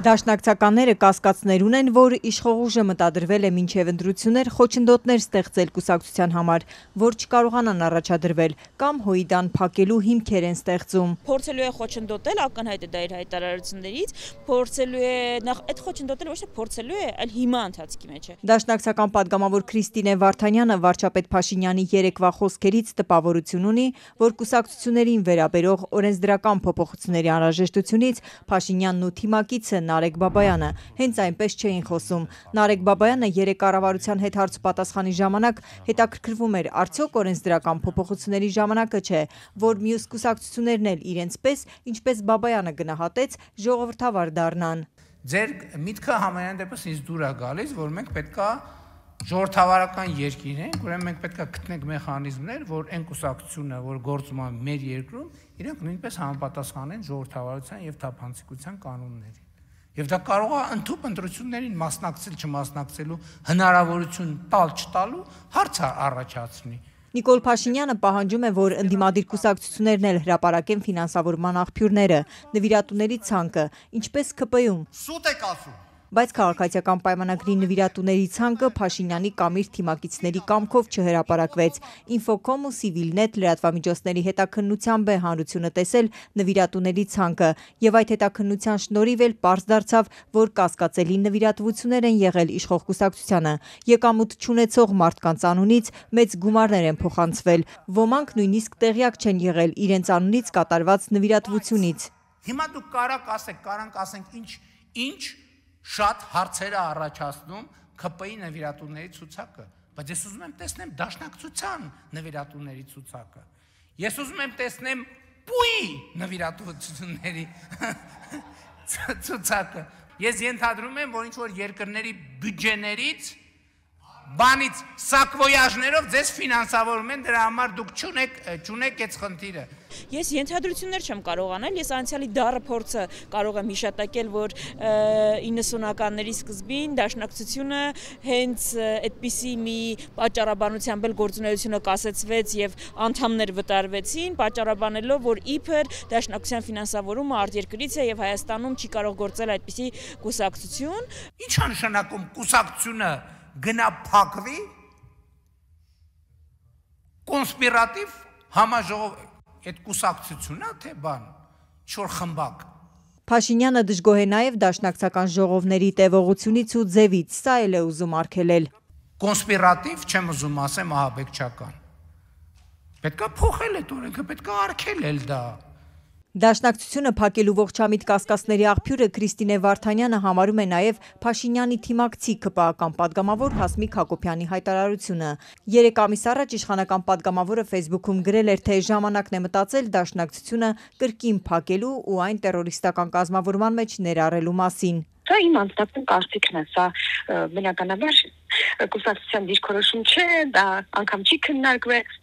Դաշնակցականները կասկածներ ունեն, որ իշխող ուժը մտադրվել է մինչև ընտրություններ խոչընդոտներ ստեղծել կուսակցության համար, որ չկարողանան առաջադրվել կամ հույդան փակելու հիմքեր են ստեղծում։ Փորձելու է խոչընդոտել, ակնհայտ է դա իր հայտարարություններից, փորձելու է նախ այդ խոչընդոտել ոչ թե փորձելու է, այլ հիմա ընթացքի մեջ է։ Դաշնակցական падգամավոր Քրիստինե Վարդանյանը վարչապետ Փաշինյանի երեկվա խոսքերից տպավորություն ունի, որ կուսակցություններին վերաբերող օրենսդրական փոփոխությունների անհրաժեշտությունից Փաշինյանն ու թիմակիցը Նարեկ Բաբայանը հենց այնպես չէին խոսում։ Նարեկ Բաբայանը երեկ կառավարության հետ հարցպատասխանի ժամանակ հետաքրքրվում էր, արդյոք օրենսդրական փոփոխությունների ժամանակը չէ, որ մյուս կուսակցություններն էլ իրենց պես, ինչպես Բաբայանը գնահատեց, ժողովրդավար դառնան։ Ձեր միտքը համենայն դեպս ինձ դուր է գալիս, որ մենք պետքա ժողովրդավարական երկիր ենք, ուրեմն մենք պետքա գտնենք մեխանիզմներ, որ այն կուսակցությունը, որ գործում է մեր երկրում, իրենք նույնպես համապատասխանեն ժողովրդավարության եւ թափանցիկության կանոններին։ Եվ դա կարող է ընդհանուր ընտրություններին մասնակցել, չմասնակցելու հնարավորություն տալ-չտալու հարց առաջացնի։ Նիկոլ Փաշինյանը պահանջում է, որ ընդդիմադիր կուսակցություններն էլ հրապարակեն ֆինանսավորման աղբյուրները, նվիրատուների ցանկը, ինչպես ՔՊ-ում։ Սուտ եք ասում։ Բայց քաղաքացիական պայմանագրի նվիրատուների ցանկը Փաշինյանի կամ իր թիմակիցների կամքով չհրապարակվեց։ Ինֆոկոմ ու Civilnet լրատվամիջոցների հետաքննությամբ է հանրությունը տեսել նվիրատուների ցանկը, եւ այդ հետաքննության շնորհիվ էլ պարզ դարձավ, որ կասկածելի նվիրատվություններ են եղել իշխող կուսակցությանը։ Եկամուտ չունեցող մարդկանց անունից մեծ գումարներ են փոխանցվել։ Ոմանք նույնիսկ տեղյակ չեն եղել իրենց անունից կատարված նվիրատվությունից։ Հիմա դուք կարանք ասենք ինչ շատ հարցեր է առաջացնում ՔՊ-ի նվիրատուների ցուցակը, բայց ես ուզում եմ տեսնեմ դաշնակցության նվիրատուների ցուցակը։ Ես ուզում եմ տեսնեմ ՊՈՒ-ի նվիրատվությունների ցուցակը։ Ես ենթադրում եմ, որ ինչ-որ երկրների բյուջեներից բանից սակվոյաժներով ձեզ ֆինանսավորում են, դրա համար դուք չունեք այդ խնդիրը։ Ես ենթադրություններ չեմ կարող անել, ես անցյալի դառը փորձը կարող եմ հիշատակել, որ 90-ականների սկզբին դաշնակցությունը հենց այդպիսի մի պատճառաբանությամբ էլ գործունեությունը կասեցվեց եւ անդամներ վտարվեցին, պատճառաբանելով, որ իբր դաշնակցության ֆինանսավորումը արտերկրից է եւ Հայաստանում չի կարող գործել այդպիսի կուսակցություն։ Ինչ է նշանակում կուսակցությունը գնա փակվի կոնսպիրատիվ համաժողով այդ կուսակցությունն է թե բան չոր խմբակ։ Փաշինյանը դժգոհ է նաև դաշնակցական ժողովների տևողությունից ու ձևից, սա էլ է ուզում արգելել։ Կոնսպիրատիվ չեմ ուզում ասեմ ահաբեկչական։ Պետքա փոխել այդ օրենքը, պետքա արգելել դա։ Դաշնակցությունը փակելու ողջամիտ կասկածների աղբյուրը Քրիստինե Վարդանյանը համարում է նաև Փաշինյանի թիմակցի ԿՊԱ-ական падգամավոր Հասմիկ Հակոբյանի հայտարարությունը։ 3 ամիս առաջ իշխանական падգամավորը Facebook-ում գրել էր, թե ժամանակն է մտածել դաշնակցությունը կրկին փակելու ու այն տերորիստական կազմավորման մեջ ներառելու մասին։ Դա իմ անձնական կարծիքն է, սա բնականաբար կուսակցության դիրքորոշում չէ, դա անգամ չի քննարկվել։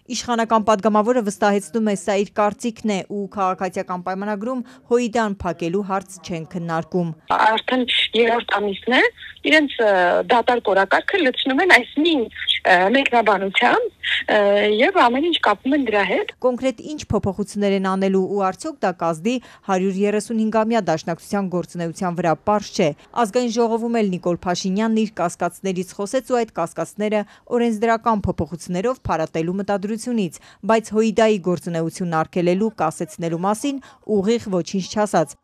Իշխանական падգամավորը վստահեցնում է, սա իր կարծիքն է ու քաղաքացիական պայմանագրում հույդան փակելու հարց չեն քննարկում։ Արդեն 3-րդ ամիսն է, իրենց դատարկ օրակարգը լցնում են այս նույն մեկնաբանությամբ եւ ամեն ինչ կապում են դրա հետ։ Կոնկրետ ինչ փոփոխություններ են անելու ու արդյոք դա կազդի 135-ամյա դաշնակցության գործունեության վրա պարզ չէ։ Ազգային ժողովում էլ Նիկոլ Փաշինյանն իր կասկածներից խոսեց ու այդ կասկածները օրենսդրական փոփոխություններով փարատելու մտադրությունից, բայց հույդայի գործունեությունն արգելելու կասեցնելու մասին ուղիղ ոչինչ չասաց։